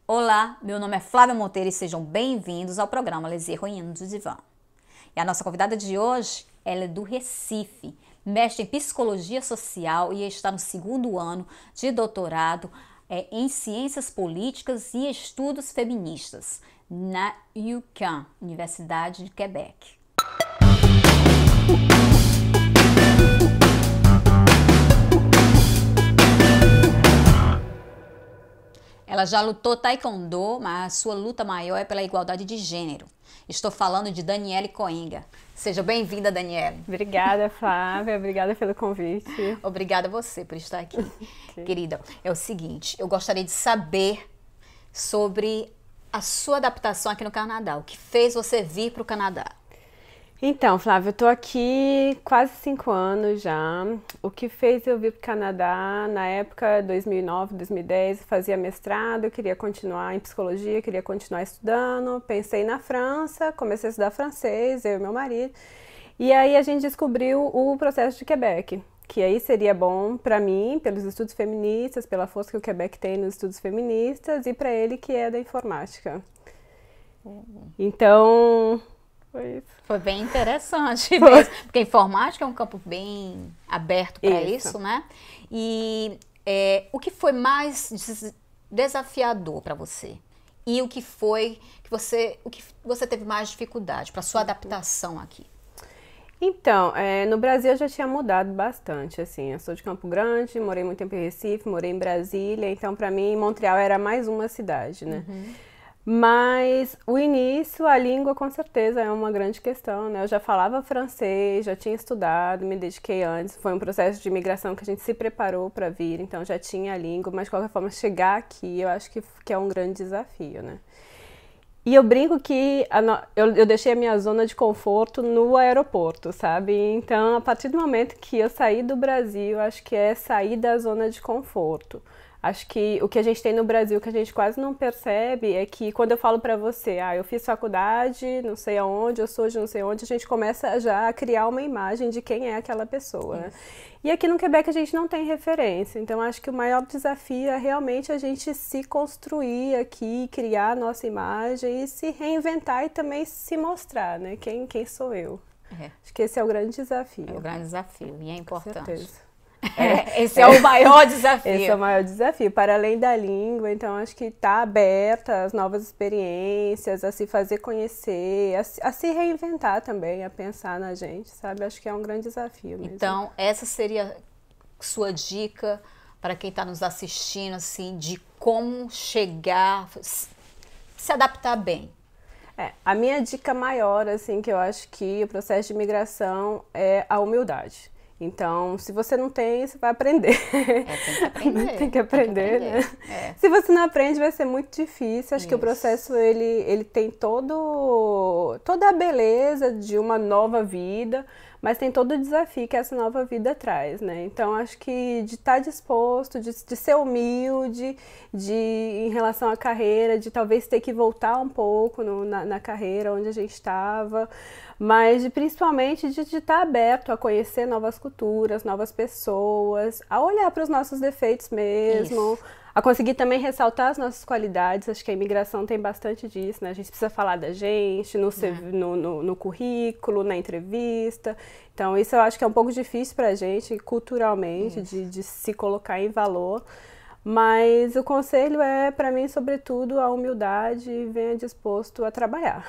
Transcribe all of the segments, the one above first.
Olá, meu nome é Flávia Monteiro e sejam bem-vindos ao programa Les Heroínas do Divã. E a nossa convidada de hoje, ela é do Recife, mestre em Psicologia Social e está no segundo ano de doutorado em Ciências Políticas e Estudos Feministas na UQAM, Universidade de Quebec. Ela já lutou taekwondo, mas a sua luta maior é pela igualdade de gênero. Estou falando de Daniele Coenga. Seja bem-vinda, Daniele. Obrigada, Flávia. Obrigada pelo convite. Obrigada a você por estar aqui. Querida, é o seguinte, eu gostaria de saber sobre a sua adaptação aqui no Canadá. O que fez você vir para o Canadá? Então, Flávia, eu tô aqui quase 5 anos já. O que fez eu vir para o Canadá, na época, 2009, 2010, eu fazia mestrado, eu queria continuar em psicologia, queria continuar estudando. Pensei na França, comecei a estudar francês, eu e meu marido. E aí a gente descobriu o processo de Quebec, que aí seria bom para mim, pelos estudos feministas, pela força que o Quebec tem nos estudos feministas, e para ele, que é da informática. Então, foi isso. Foi bem interessante mesmo, porque a informática é um campo bem aberto para isso, né? E o que foi mais desafiador para você? E o que foi que você teve mais dificuldade para sua adaptação aqui? Então, no Brasil eu já tinha mudado bastante, assim, eu sou de Campo Grande, morei muito tempo em Recife, morei em Brasília, então para mim Montreal era mais uma cidade, né? Mas o início, a língua com certeza é uma grande questão, né? Eu já falava francês, já tinha estudado, me dediquei antes, foi um processo de imigração que a gente se preparou para vir, então já tinha a língua, mas de qualquer forma chegar aqui eu acho que é um grande desafio, né? E eu brinco que eu deixei a minha zona de conforto no aeroporto, sabe? Então, a partir do momento que eu saí do Brasil, acho que é sair da zona de conforto. Acho que o que a gente tem no Brasil, que a gente quase não percebe, é que quando eu falo pra você, eu fiz faculdade, não sei aonde, eu sou de não sei onde, a gente começa já a criar uma imagem de quem é aquela pessoa, né? E aqui no Quebec a gente não tem referência, então acho que o maior desafio é realmente a gente se construir aqui, criar a nossa imagem e se reinventar e também se mostrar, né? Quem sou eu? Acho que esse é o grande desafio. É o grande desafio e é importante. Com certeza. Esse é o maior desafio. Esse é o maior desafio, para além da língua, então acho que está aberta às novas experiências, a se fazer conhecer, a se reinventar também, a pensar na gente, sabe? Acho que é um grande desafio mesmo. Então, essa seria sua dica para quem está nos assistindo, assim, de como chegar, se adaptar bem. A minha dica maior, assim, que eu acho que o processo de imigração é a humildade. Então, se você não tem, você vai aprender. Tem que aprender. Tem que aprender, né? Se você não aprende, vai ser muito difícil. Acho que o processo, ele tem toda a beleza de uma nova vida, mas tem todo o desafio que essa nova vida traz, né? Então, acho que de estar disposto, de ser humilde, em relação à carreira, de talvez ter que voltar um pouco na carreira onde a gente estava, mas principalmente de estar aberto a conhecer novas culturas, novas pessoas, a olhar para os nossos defeitos mesmo, a conseguir também ressaltar as nossas qualidades. Acho que a imigração tem bastante disso, né? A gente precisa falar da gente no currículo, na entrevista. Então, isso eu acho que é um pouco difícil para a gente, culturalmente, de se colocar em valor. Mas o conselho é, para mim, sobretudo, a humildade e venha disposto a trabalhar.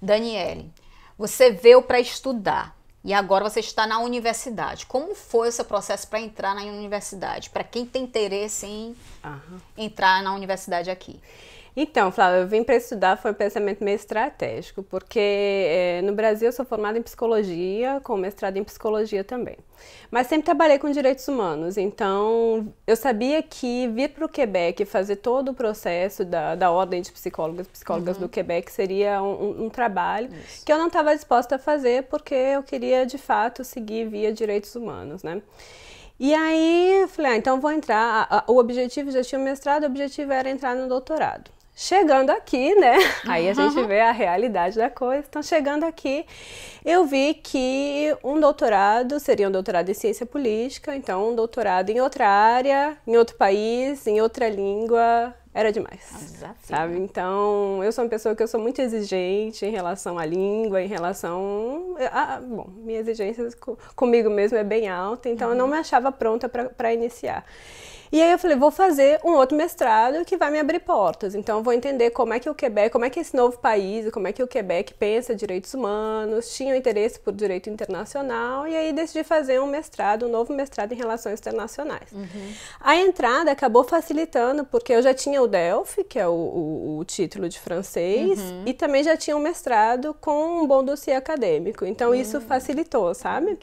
Daniele, você veio para estudar e agora você está na universidade. Como foi o seu processo para entrar na universidade? Para quem tem interesse em entrar na universidade aqui? Então, Flávia, eu vim para estudar, foi um pensamento meio estratégico, porque no Brasil eu sou formada em psicologia, com mestrado em psicologia também. Mas sempre trabalhei com direitos humanos, então eu sabia que vir para o Quebec e fazer todo o processo da ordem de psicólogas do Quebec seria um trabalho que eu não estava disposta a fazer, porque eu queria, de fato, seguir via direitos humanos, né? E aí eu falei, então vou entrar, o objetivo, já tinha o mestrado, o objetivo era entrar no doutorado. Chegando aqui, né? Aí a gente vê a realidade da coisa. Então, chegando aqui, eu vi que um doutorado seria um doutorado em ciência política, então um doutorado em outra área, em outro país, em outra língua, era demais, sabe? Então, eu sou uma pessoa que eu sou muito exigente em relação à língua, em relação... bom, minha exigência comigo mesmo é bem alta, então eu não me achava pronta para iniciar. E aí eu falei, vou fazer um outro mestrado que vai me abrir portas. Então eu vou entender como é que o Quebec, como é que esse novo país, como é que o Quebec pensa direitos humanos, tinha um interesse por direito internacional, e aí decidi fazer um mestrado, um novo mestrado em relações internacionais. A entrada acabou facilitando, porque eu já tinha o DELF, que é o título de francês, e também já tinha um mestrado com um bom dossiê acadêmico. Então isso facilitou, sabe?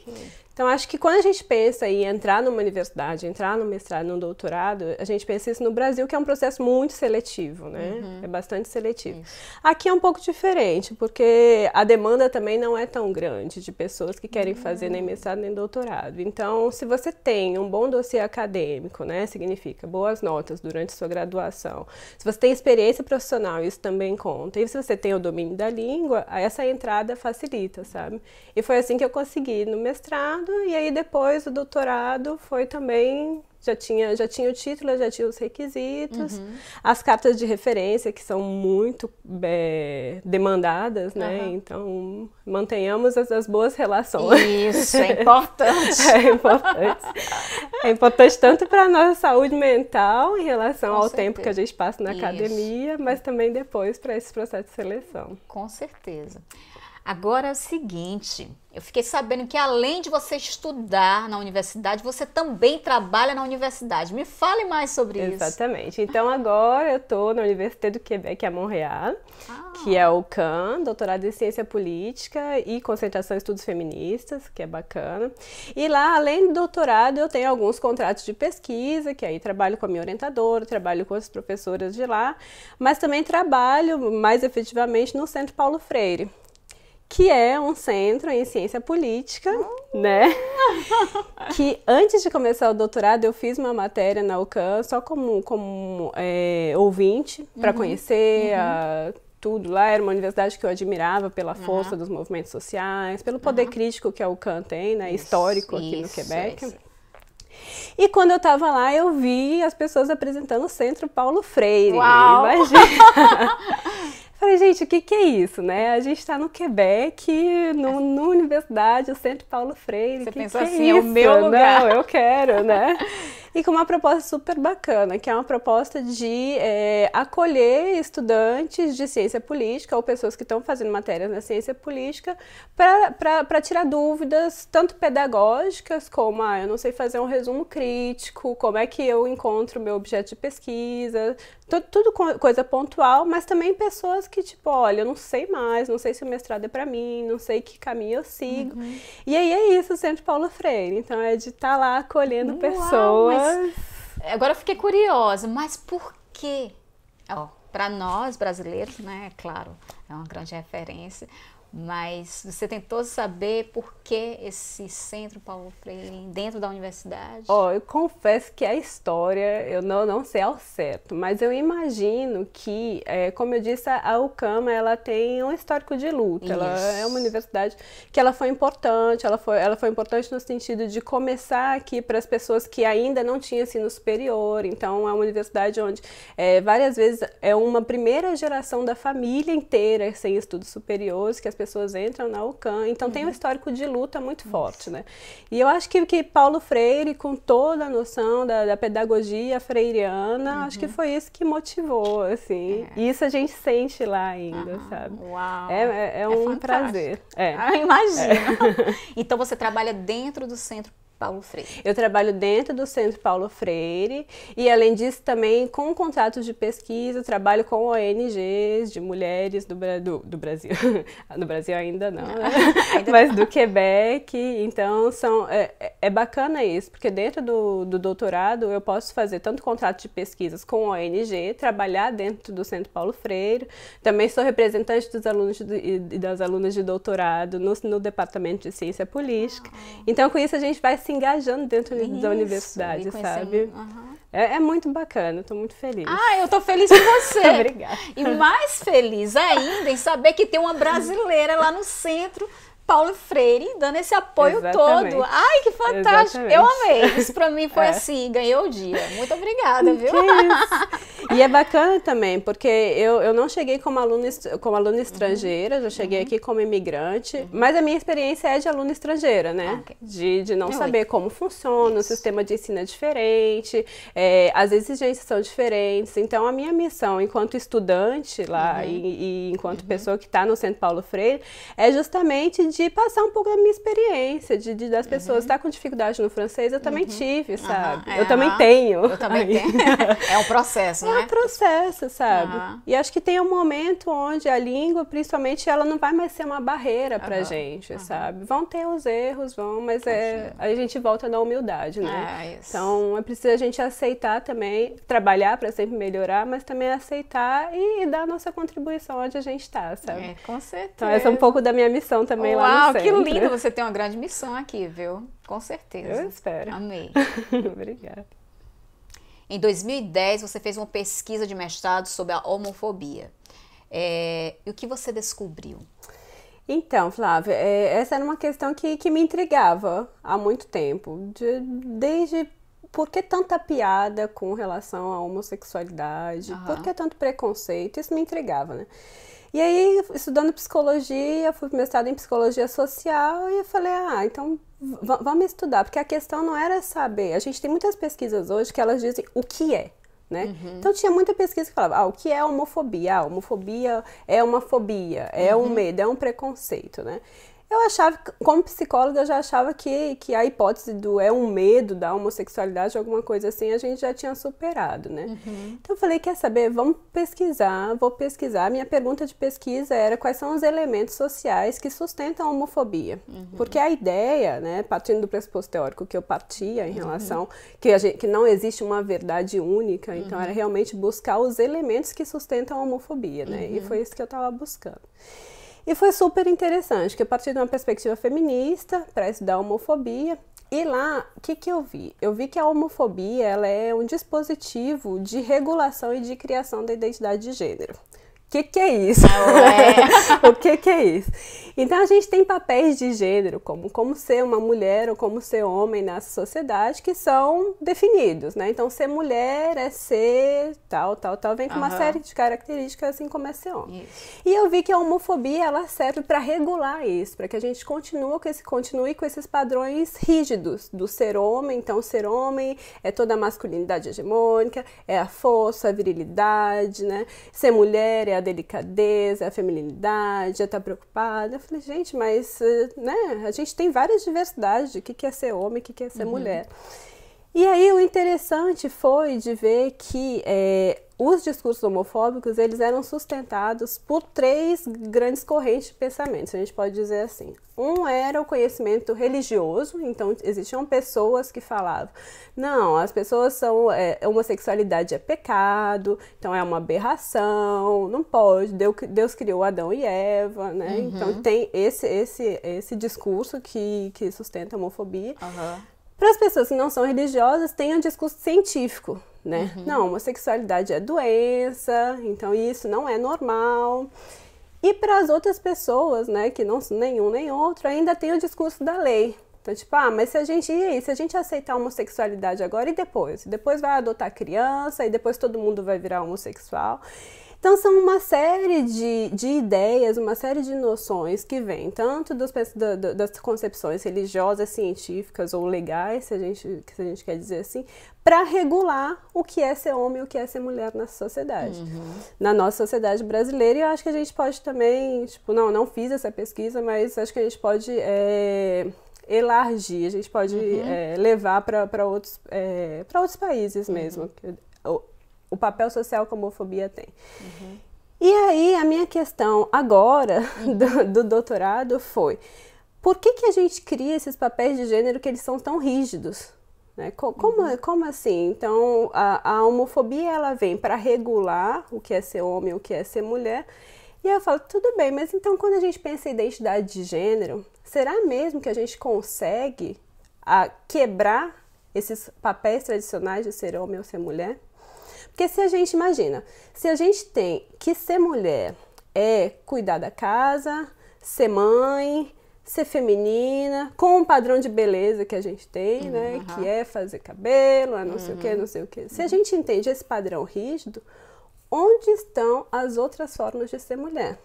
Então, acho que quando a gente pensa em entrar numa universidade, entrar no mestrado, no doutorado, a gente pensa isso no Brasil, que é um processo muito seletivo, né? É bastante seletivo. Aqui é um pouco diferente, porque a demanda também não é tão grande de pessoas que querem fazer nem mestrado nem doutorado. Então, se você tem um bom dossiê acadêmico, né? Significa boas notas durante sua graduação. Se você tem experiência profissional, isso também conta. E se você tem o domínio da língua, essa entrada facilita, sabe? E foi assim que eu consegui no mestrado. E aí depois o doutorado foi também, já tinha o título, já tinha os requisitos, as cartas de referência que são muito demandadas, né? Então mantenhamos as boas relações. Isso, é importante. É importante. É importante tanto para a nossa saúde mental em relação ao tempo que a gente passa na academia, mas também depois para esse processo de seleção. Com certeza. Agora é o seguinte, eu fiquei sabendo que além de você estudar na universidade, você também trabalha na universidade. Me fale mais sobre isso. Exatamente. Então agora eu estou na Université do Québec, a Montréal, que é o CAN, doutorado em ciência política e concentração em estudos feministas, que é bacana. E lá, além do doutorado, eu tenho alguns contratos de pesquisa, que aí trabalho com a minha orientadora, trabalho com as professoras de lá, mas também trabalho mais efetivamente no Centro Paulo Freire, que é um centro em ciência política, né? Que antes de começar o doutorado eu fiz uma matéria na UCAM só como ouvinte, para conhecer tudo lá. Era uma universidade que eu admirava pela força dos movimentos sociais, pelo poder crítico que a UCAM tem, né? Histórico aqui no Quebec. E quando eu estava lá, eu vi as pessoas apresentando o Centro Paulo Freire. Uau! Imagina! Falei, gente, o que é isso, né? A gente está no Quebec, numa universidade, o Centro Paulo Freire. Você pensou assim, é o meu lugar. Não, eu quero, né? E com uma proposta super bacana, que é uma proposta de acolher estudantes de ciência política ou pessoas que estão fazendo matérias na ciência política para tirar dúvidas, tanto pedagógicas como, eu não sei fazer um resumo crítico, como é que eu encontro o meu objeto de pesquisa, tudo coisa pontual, mas também pessoas que, tipo, olha, eu não sei mais, não sei se o mestrado é para mim, não sei que caminho eu sigo. E aí é isso, o Centro Paulo Freire. Então é de estar lá acolhendo pessoas. Agora eu fiquei curiosa, mas por quê? Para nós brasileiros, né, é claro, é uma grande referência, mas você tentou saber por que esse Centro Paulo Freire dentro da universidade? Eu confesso que a história eu não sei ao certo, mas eu imagino que, como eu disse, a UCAM ela tem um histórico de luta. Isso. Ela é uma universidade que ela foi importante, ela foi importante no sentido de começar aqui para as pessoas que ainda não tinham ensino superior. Então é uma universidade onde várias vezes é uma primeira geração da família inteira sem estudos superiores, que as pessoas entram na UCAM, então tem um histórico de luta muito forte, né? E eu acho que Paulo Freire, com toda a noção da pedagogia freiriana, acho que foi isso que motivou, assim. E isso a gente sente lá ainda, sabe? Uau! É um prazer. Imagina! Então você trabalha dentro do Centro Paulo Freire. Eu trabalho dentro do Centro Paulo Freire e, além disso, também com contratos de pesquisa, trabalho com ONGs de mulheres do Brasil. No Brasil ainda não, né? Mas do Quebec. Então, é bacana isso, porque dentro do doutorado eu posso fazer tanto contrato de pesquisas com ONG, trabalhar dentro do Centro Paulo Freire. Também sou representante dos alunos e das alunas de doutorado no Departamento de Ciência Política. Então, com isso, a gente vai se engajando dentro da universidade, sabe? É muito bacana, tô muito feliz. Ah, eu tô feliz por você. Obrigada. E mais feliz ainda em saber que tem uma brasileira lá no centro, Paulo Freire, dando esse apoio Exatamente. todo. Ai, que fantástico. Exatamente. Eu amei. Isso pra mim foi assim, ganhei o dia. Muito obrigada, viu? Que isso. E é bacana também, porque eu não cheguei como aluna estrangeira, já cheguei aqui como imigrante, mas a minha experiência é de aluna estrangeira, né? Ok. De não Eu saber como funciona, o sistema de ensino é diferente, as exigências são diferentes. Então, a minha missão enquanto estudante lá e enquanto pessoa que está no Centro Paulo Freire é justamente de passar um pouco da minha experiência, das pessoas estar com dificuldade no francês, eu também tive, sabe? Eu também tenho. Eu também tenho. É um processo, né? É um processo, sabe? E acho que tem um momento onde a língua, principalmente, ela não vai mais ser uma barreira pra gente, sabe? Vão ter os erros, mas a gente volta na humildade, né? Isso. Então, é preciso a gente aceitar também, trabalhar pra sempre melhorar, mas também aceitar e dar a nossa contribuição onde a gente tá, sabe? Com certeza. Então, essa é um pouco da minha missão também lá no que centro. lindo, você tem uma grande missão aqui, viu? Com certeza. Eu espero. Amei. Obrigada. Em 2010, você fez uma pesquisa de mestrado sobre a homofobia. E o que você descobriu? Então, Flávia, essa era uma questão que me intrigava há muito tempo. Desde por que tanta piada com relação à homossexualidade? Por que tanto preconceito? Isso me intrigava, né? E aí, estudando psicologia, fui mestrado em psicologia social e eu falei, então vamos estudar, porque a questão não era saber. A gente tem muitas pesquisas hoje que elas dizem o que é, né? Então tinha muita pesquisa que falava, o que é homofobia? Homofobia é uma fobia, é um medo, é um preconceito, né? Eu achava, como psicóloga, eu já achava que a hipótese do um medo da homossexualidade, alguma coisa assim, a gente já tinha superado, né? Então eu falei, quer saber, vamos pesquisar, vou pesquisar. Minha pergunta de pesquisa era quais são os elementos sociais que sustentam a homofobia. Porque a ideia, né, partindo do pressuposto teórico que eu partia em relação, que não existe uma verdade única, então era realmente buscar os elementos que sustentam a homofobia, né? E foi isso que eu estava buscando. E foi super interessante, que eu parti de uma perspectiva feminista para estudar a homofobia. E lá, o que eu vi? Eu vi que a homofobia ela é um dispositivo de regulação e de criação da identidade de gênero. O que é isso? O que é isso? Então, a gente tem papéis de gênero, como ser uma mulher ou como ser homem na sociedade, que são definidos, né? Então, ser mulher é ser tal, vem com uma série de características, assim como é ser homem. Isso. E eu vi que a homofobia, ela serve para regular isso, para que a gente continue com esses padrões rígidos do ser homem. Então, ser homem é toda a masculinidade hegemônica, é a força, a virilidade, né? Ser mulher é a delicadeza, a feminilidade, estar preocupada. Eu falei, gente, mas né, a gente tem várias diversidades de o que é ser homem, o que é ser mulher. E aí o interessante foi de ver que os discursos homofóbicos, eles eram sustentados por 3 grandes correntes de pensamento, se a gente pode dizer assim. Um era o conhecimento religioso, então existiam pessoas que falavam, não, as pessoas são, homossexualidade é pecado, então é uma aberração, não pode, Deus criou Adão e Eva, né? Então tem esse discurso que sustenta a homofobia. Para as pessoas que não são religiosas, tem um discurso científico, né? Não, homossexualidade é doença, então isso não é normal. E para as outras pessoas, né, que não são nenhum nem outro, ainda tem o discurso da lei. Então, tipo, mas se a gente aceitar a homossexualidade agora e depois? Depois vai adotar criança e depois todo mundo vai virar homossexual. Então, são uma série de ideias, uma série de noções que vêm tanto das concepções religiosas, científicas ou legais, se a gente quer dizer assim, para regular o que é ser homem e o que é ser mulher na sociedade. Na nossa sociedade brasileira, e eu acho que a gente pode também, tipo, não fiz essa pesquisa, mas acho que a gente pode elargir, a gente pode levar para outros países mesmo. O papel social que a homofobia tem. E aí, a minha questão agora do doutorado foi, por que a gente cria esses papéis de gênero que eles são tão rígidos? Né? Como assim? Então, a homofobia, ela vem para regular o que é ser homem, o que é ser mulher. E eu falo, tudo bem, mas então quando a gente pensa em identidade de gênero, será mesmo que a gente consegue quebrar esses papéis tradicionais de ser homem ou ser mulher? Porque se a gente imagina, se a gente tem que ser mulher é cuidar da casa, ser mãe, ser feminina, com um padrão de beleza que a gente tem, né? Que é fazer cabelo, não sei o que, não sei o que. Se a gente entende esse padrão rígido, onde estão as outras formas de ser mulher?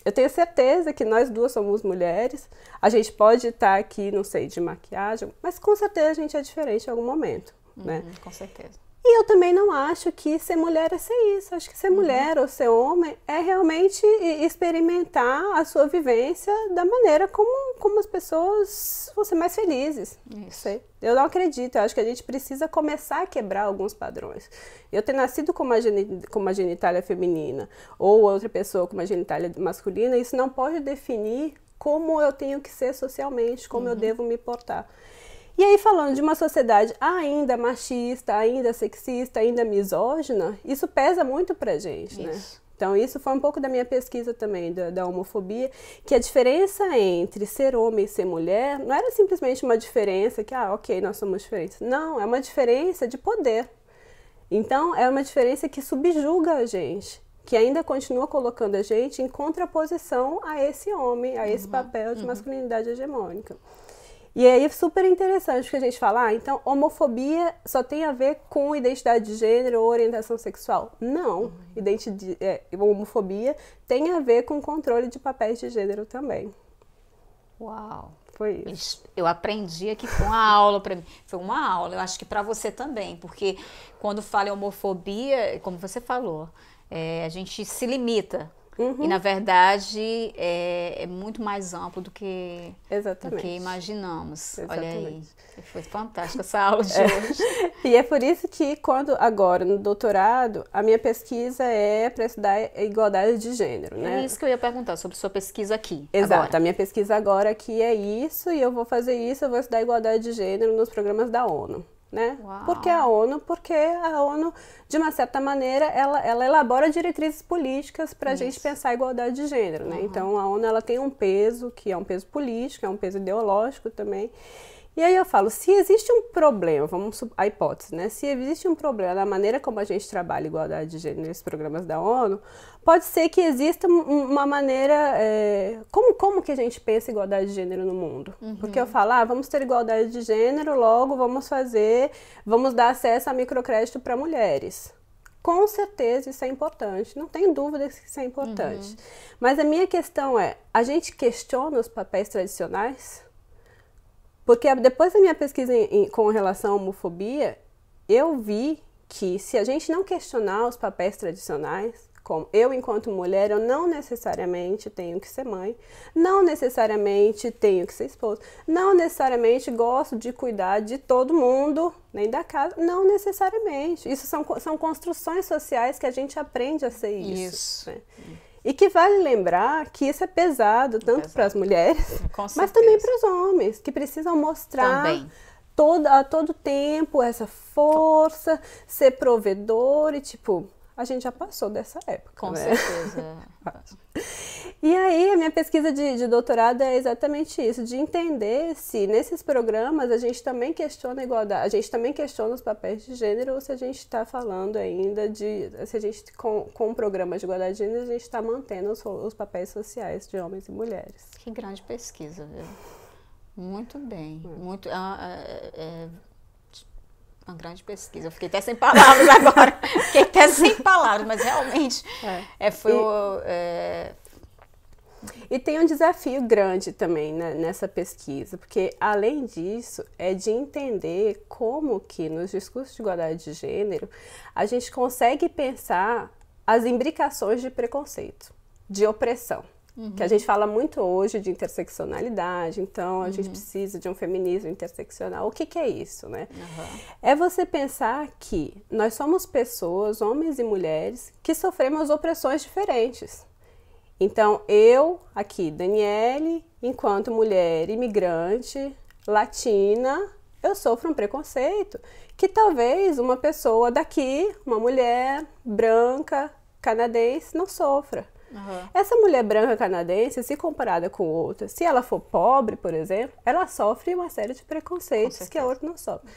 Eu tenho certeza que nós duas somos mulheres, a gente pode estar aqui, não sei, de maquiagem, mas com certeza a gente é diferente em algum momento, né? Com certeza. E eu também não acho que ser mulher é ser isso. Acho que ser mulher ou ser homem é realmente experimentar a sua vivência da maneira como as pessoas vão ser mais felizes. Isso. Eu não acredito. Eu acho que a gente precisa começar a quebrar alguns padrões. Eu ter nascido com uma genitália feminina ou outra pessoa com uma genitália masculina, isso não pode definir como eu tenho que ser socialmente, como eu devo me portar. E aí, falando de uma sociedade ainda machista, ainda sexista, ainda misógina, isso pesa muito pra gente, né? Então, isso foi um pouco da minha pesquisa também, da homofobia, que a diferença entre ser homem e ser mulher não era simplesmente uma diferença que, ok, nós somos diferentes. Não, é uma diferença de poder. Então, é uma diferença que subjuga a gente, que ainda continua colocando a gente em contraposição a esse homem, a esse papel de masculinidade hegemônica. E aí é super interessante que a gente fala, então homofobia só tem a ver com identidade de gênero ou orientação sexual. Não, homofobia tem a ver com controle de papéis de gênero também. Uau! Foi isso. Eu aprendi aqui com uma aula para mim. Foi uma aula, eu acho que para você também, porque quando fala em homofobia, como você falou, a gente se limita. E, na verdade, é muito mais amplo do que imaginamos. Exatamente. Olha aí, foi fantástica essa aula de hoje. E é por isso que, agora, no doutorado, a minha pesquisa é para estudar a igualdade de gênero, né? É isso que eu ia perguntar, sobre sua pesquisa aqui. Exato, agora. A minha pesquisa agora aqui é isso, e eu vou fazer isso, eu vou estudar a igualdade de gênero nos programas da ONU. Né? Porque a ONU, de uma certa maneira, ela elabora diretrizes políticas para a gente pensar a igualdade de gênero, né? Então a ONU ela tem um peso que é um peso político, é um peso ideológico também. E aí eu falo, se existe um problema, a hipótese, né? Se existe um problema na maneira como a gente trabalha a igualdade de gênero nesses programas da ONU, pode ser que exista uma maneira, como que a gente pensa igualdade de gênero no mundo? Porque eu falo, vamos ter igualdade de gênero, logo vamos dar acesso a microcrédito para mulheres. Com certeza isso é importante, não tem dúvida que isso é importante. Mas a minha questão a gente questiona os papéis tradicionais? Porque depois da minha pesquisa com relação à homofobia, eu vi que se a gente não questionar os papéis tradicionais, como eu enquanto mulher, eu não necessariamente tenho que ser mãe, não necessariamente tenho que ser esposa, não necessariamente gosto de cuidar de todo mundo, nem da casa, não necessariamente. Isso são construções sociais que a gente aprende a ser isso. Né? E que vale lembrar que isso é pesado, tanto para as mulheres, mas também para os homens, que precisam mostrar a todo tempo essa força, ser provedor e a gente já passou dessa época. Com certeza. E aí, a minha pesquisa de doutorado é exatamente isso, de entender se nesses programas a gente também questiona a igualdade, a gente também questiona os papéis de gênero, ou se a gente está falando ainda se a gente, com o programa de igualdade de gênero, a gente está mantendo os papéis sociais de homens e mulheres. Que grande pesquisa, viu? Muito bem. Muito... Uma grande pesquisa. Eu fiquei até sem palavras agora. Mas realmente E tem um desafio grande também, né, nessa pesquisa, porque além disso é de entender como que nos discursos de igualdade de gênero a gente consegue pensar as imbricações de preconceito, de opressão. Que a gente fala muito hoje de interseccionalidade, então a gente precisa de um feminismo interseccional. O que é isso, né? É você pensar que nós somos pessoas, homens e mulheres, que sofremos opressões diferentes. Então, eu, aqui, Daniele, enquanto mulher imigrante, latina, eu sofro um preconceito que talvez uma pessoa daqui, uma mulher branca, canadense, não sofra. Essa mulher branca canadense, se comparada com outra, se ela for pobre, por exemplo, ela sofre uma série de preconceitos que a outra não sofre.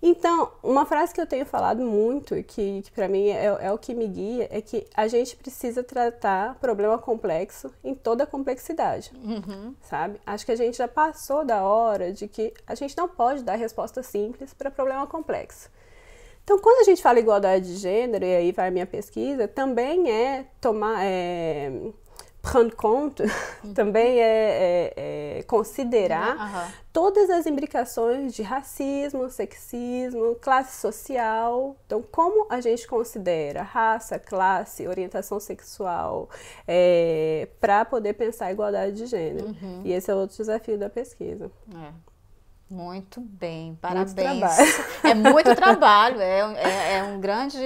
Então, uma frase que eu tenho falado muito e que para mim é o que me guia é que a gente precisa tratar problema complexo em toda a complexidade, sabe? Acho que a gente já passou da hora de que a gente não pode dar resposta simples para problema complexo. Então, quando a gente fala igualdade de gênero, e aí vai a minha pesquisa, também é tomar... prendre compte, também é considerar todas as imbricações de racismo, sexismo, classe social. Então, como a gente considera raça, classe, orientação sexual, para poder pensar a igualdade de gênero. E esse é outro desafio da pesquisa. Muito bem, parabéns. Muito trabalho. É muito trabalho, é um grande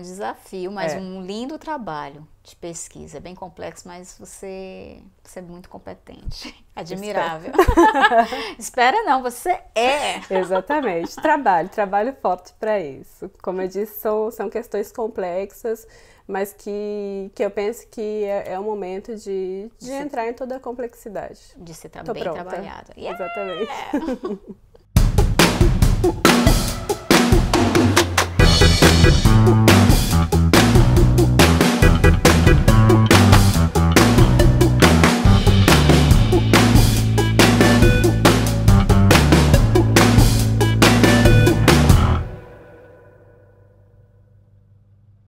desafio, mas um lindo trabalho de pesquisa. É bem complexo, mas você é muito competente. Admirável. Espera não, você é. Exatamente. Trabalho forte para isso. Como eu disse, são questões complexas, mas que eu penso que é o momento de entrar em toda a complexidade. De ser bem trabalhada. Exatamente.